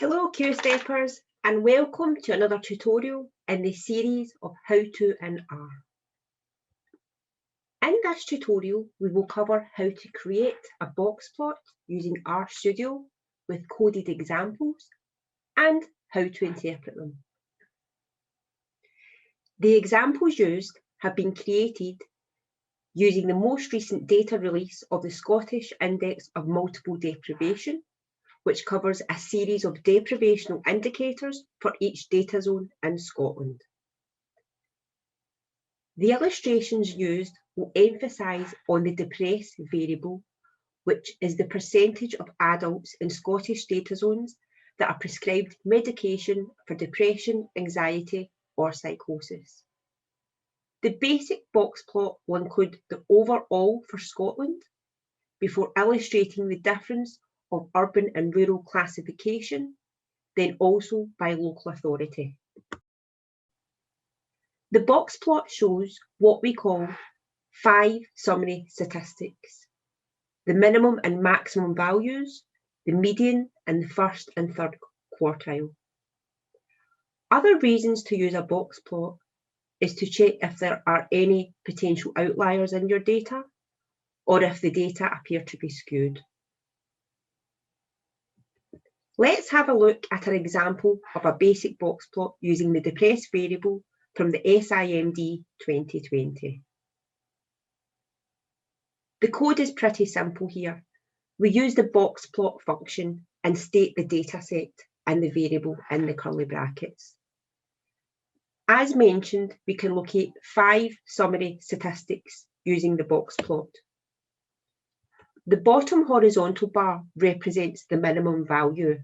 Hello Q-Steppers and welcome to another tutorial in the series of How to in R. In this tutorial we will cover how to create a box plot using RStudio with coded examples and how to interpret them. The examples used have been created using the most recent data release of the Scottish Index of Multiple Deprivation, which covers a series of deprivational indicators for each data zone in Scotland. The illustrations used will emphasise on the depress variable, which is the percentage of adults in Scottish data zones that are prescribed medication for depression, anxiety or psychosis. The basic box plot will include the overall for Scotland before illustrating the difference of urban and rural classification, then also by local authority. The box plot shows what we call 5 summary statistics: the minimum and maximum values, the median, and the first and third quartile. Other reasons to use a box plot is to check if there are any potential outliers in your data or if the data appear to be skewed. Let's have a look at an example of a basic box plot using the depress variable from the SIMD 2020. The code is pretty simple here. We use the box plot function and state the data set and the variable in the curly brackets. As mentioned, we can locate 5 summary statistics using the box plot. The bottom horizontal bar represents the minimum value,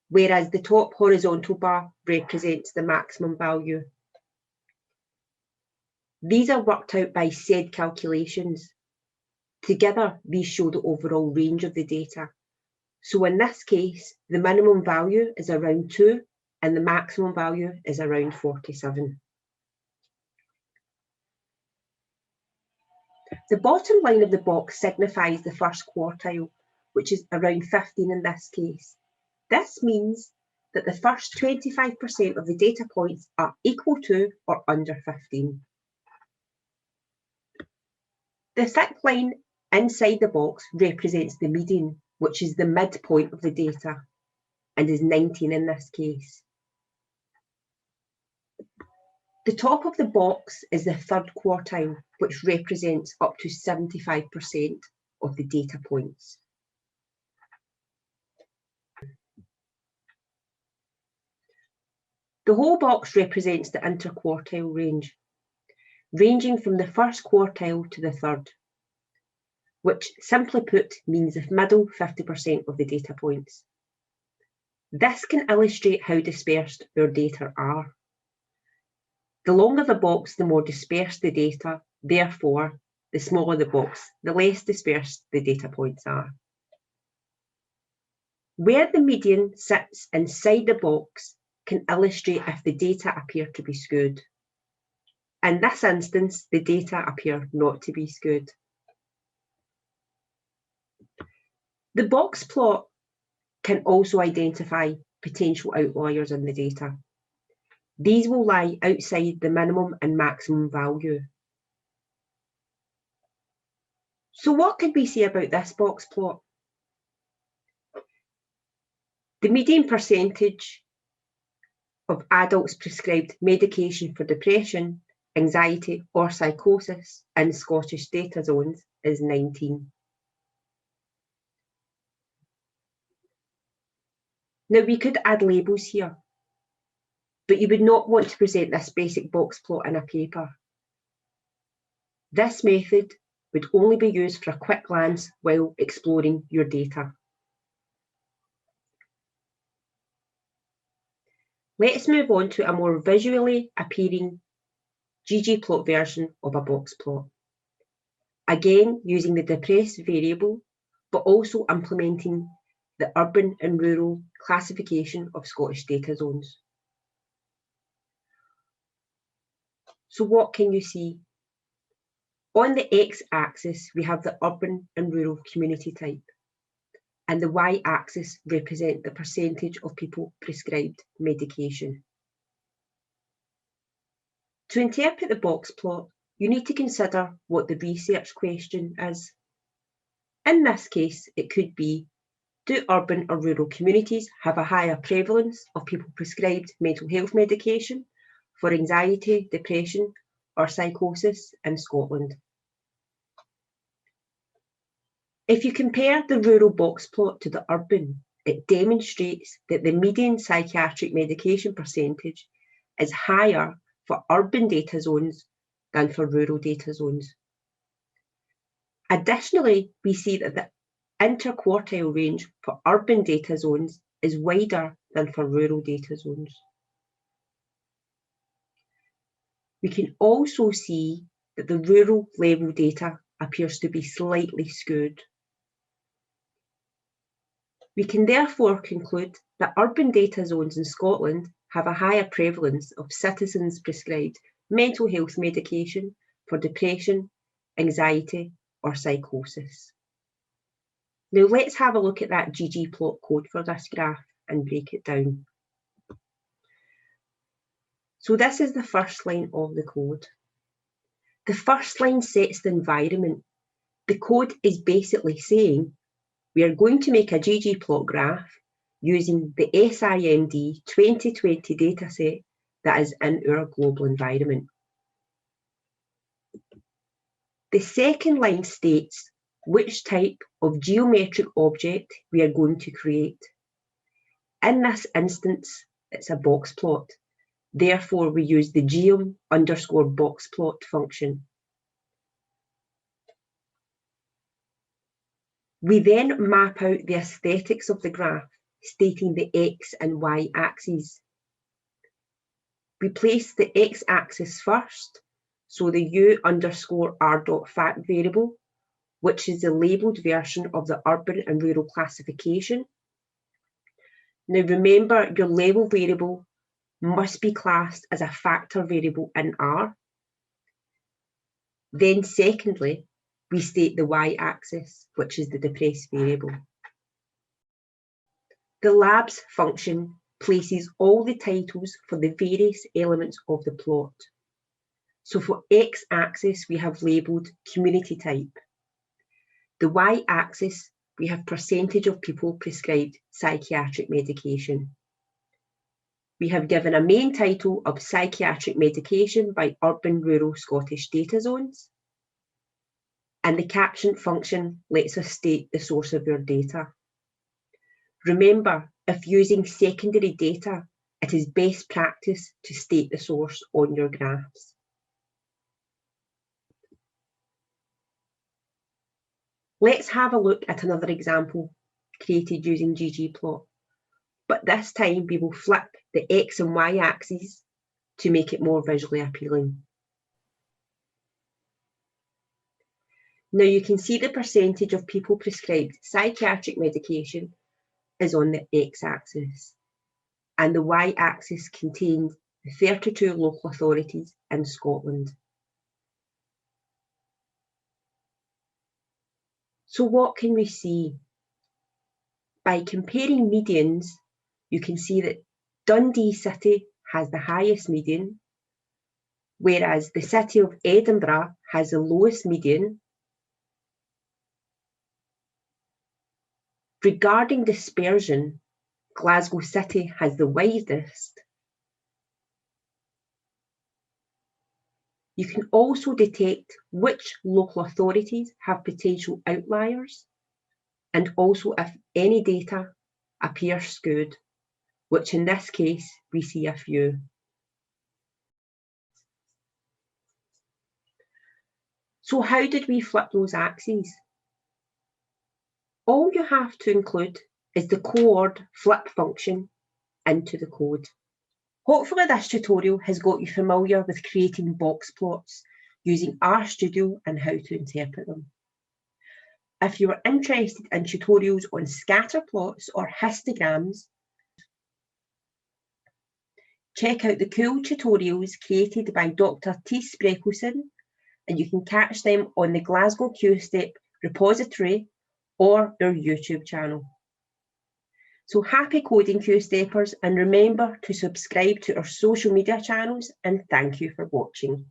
whereas the top horizontal bar represents the maximum value. These are worked out by said calculations. Together, these show the overall range of the data. So in this case, the minimum value is around 2 and the maximum value is around 47. The bottom line of the box signifies the first quartile, which is around 15 in this case. This means that the first 25% of the data points are equal to or under 15. The thick line inside the box represents the median, which is the midpoint of the data, and is 19 in this case. The top of the box is the third quartile, which represents up to 75% of the data points. The whole box represents the interquartile range, ranging from the first quartile to the third, which simply put means the middle 50% of the data points. This can illustrate how dispersed our data are. The longer the box, the more dispersed the data, therefore, the smaller the box, the less dispersed the data points are. Where the median sits inside the box can illustrate if the data appear to be skewed. In this instance, the data appear not to be skewed. The box plot can also identify potential outliers in the data. These will lie outside the minimum and maximum value. So what could we say about this box plot? The median percentage of adults prescribed medication for depression, anxiety or psychosis in Scottish data zones is 19. Now we could add labels here, but you would not want to present this basic box plot in a paper. This method would only be used for a quick glance while exploring your data. Let's move on to a more visually appealing ggplot version of a box plot. Again, using the depress variable, but also implementing the urban and rural classification of Scottish data zones. So what can you see? On the x-axis, we have the urban and rural community type. and the y-axis represent the percentage of people prescribed medication. To interpret the box plot, you need to consider what the research question is. In this case, it could be, do urban or rural communities have a higher prevalence of people prescribed mental health medication for anxiety, depression, or psychosis in Scotland? If you compare the rural box plot to the urban, it demonstrates that the median psychiatric medication percentage is higher for urban data zones than for rural data zones. Additionally, we see that the interquartile range for urban data zones is wider than for rural data zones. We can also see that the rural level data appears to be slightly skewed. We can therefore conclude that urban data zones in Scotland have a higher prevalence of citizens prescribed mental health medication for depression, anxiety, or psychosis. Now let's have a look at that ggplot code for this graph and break it down. So this is the first line of the code. The first line sets the environment. The code is basically saying we are going to make a ggplot graph using the SIMD 2020 dataset that is in our global environment. The second line states which type of geometric object we are going to create. In this instance, it's a box plot. Therefore, we use the geom_boxplot function. We then map out the aesthetics of the graph, stating the x and y axes. We place the x-axis first, so the u_r.fact variable, which is the labelled version of the urban and rural classification. Now remember, your label variable must be classed as a factor variable in R. Then secondly, we state the y-axis, which is the depressed variable. The labs function places all the titles for the various elements of the plot. So for x-axis, we have labelled community type. The y-axis, we have percentage of people prescribed psychiatric medication. We have given a main title of psychiatric medication by urban rural Scottish data zones. And the caption function lets us state the source of our data. Remember, if using secondary data, it is best practice to state the source on your graphs. Let's have a look at another example created using ggplot, but this time we will flip the x and y axes to make it more visually appealing. Now you can see the percentage of people prescribed psychiatric medication is on the x-axis, and the y-axis contains the 32 local authorities in Scotland. So what can we see? By comparing medians, you can see that Dundee City has the highest median, whereas the city of Edinburgh has the lowest median. Regarding dispersion, Glasgow City has the widest. You can also detect which local authorities have potential outliers, and also if any data appear skewed, which in this case we see a few. So how did we flip those axes? All you have to include is the coord flip function into the code. Hopefully this tutorial has got you familiar with creating box plots using RStudio and how to interpret them. If you are interested in tutorials on scatter plots or histograms, check out the cool tutorials created by Dr. T. Spreckelson, and you can catch them on the Glasgow QSTEP repository or our YouTube channel. So happy coding, Q-steppers, and remember to subscribe to our social media channels, and thank you for watching.